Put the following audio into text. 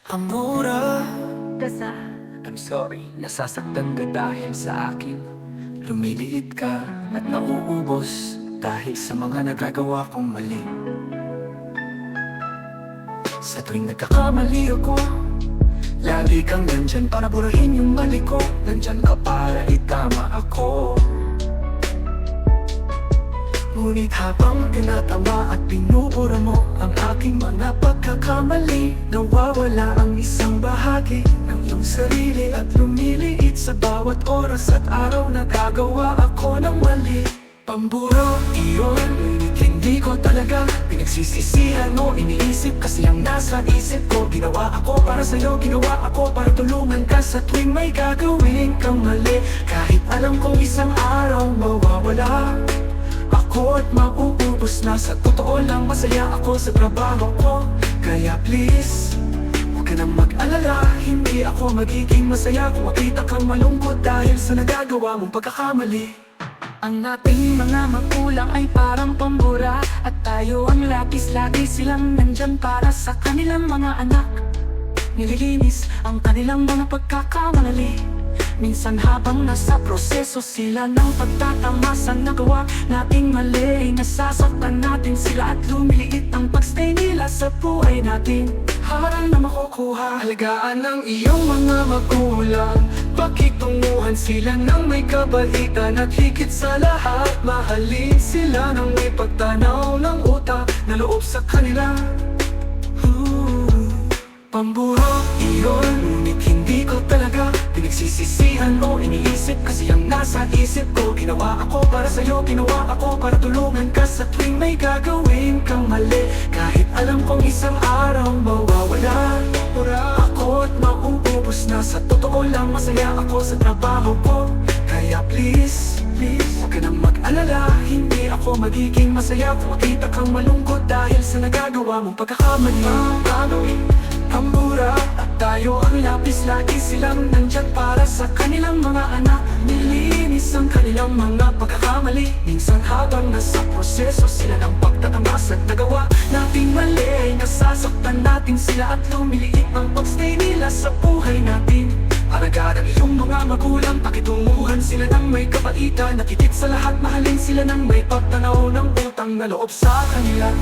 Amura, Kasa, I'm sorry, nasasaktan ka dahil sa akin. Lumiliit ka at nauubos dahil sa mga nagagawa kong mali. Sa tuwing nagkakamali ako, lagi kang nandyan para burahin yung mali ko. Nandyan ka para itama ako. Ngunit habang tinatama at pinupura mo ang aking mga pagkakamali, nawawala ang isang bahagi ng iyong sarili at lumiliit sa bawat oras at araw na gagawa ako ng mali. Pamburo, iyon, ngunit hindi ko talaga pinagsisisihan mo. Iniisip kasi ang nasa isip ko. Ginawa ako para sa'yo, ginawa ako para tulungan ka sa tuwing may gagawin kang mali. Kahit alam kong isang araw mawawala ako at mauubos na. Sa totoo lang masaya ako sa trabaho ko. Kaya please, huwag ka nang mag-alala. Hindi ako magiging masaya kung makita kang malungkot dahil sa nagagawa mong pagkakamali. Ang ating mga magulang ay parang pambura at tayo ang lapis, lagi silang nandyan para sa kanilang mga anak. Nililinis ang kanilang mga pagkakamali. Minsan habang nasa proseso sila ng pagtatama sa nagawa nating mali, nasasaktan natin sila at lumiliit ang pagstay nila sa buhay natin. Harang na makukuha, halagaan ng iyong mga magulang. Pakitunguhan sila ng may kabaitan at higit sa lahat, mahalin sila ng may pagtanaw ng utak na loob sa kanila. Pamburo, iyon, ngunit hindi ko talaga pinagsisisihan o iniisip kasi ang nasa isip ko. Ginawa ako para sa'yo, ginawa ako para tulungan ka sa tuwing may gagawin kang mali. Kahit alam kong isang araw mawawala ako at mauubos na. Sa totoo lang masaya ako sa trabaho ko. Kaya please, huwag ka nang mag-alala. Hindi ako magiging masaya kung makita kang malungkot dahil sa nagagawa mong pagkakamali. Pambura at tayo ang lapis, lagi silang nandyan para sa kanilang mga anak. Nilinis ang kanilang mga pagkakamali. Minsan habang nasa proseso sila ng pagtatamas at nagawa nating mali, nasasaktan natin sila at lumiliit ang pagstay nila sa buhay natin. Alagaan ang iyong mga magulang, pakitunguhan sila ng may kabaitan. Nakikit sa lahat, mahalin sila ng may pagtanaw ng utang na loob sa kanila.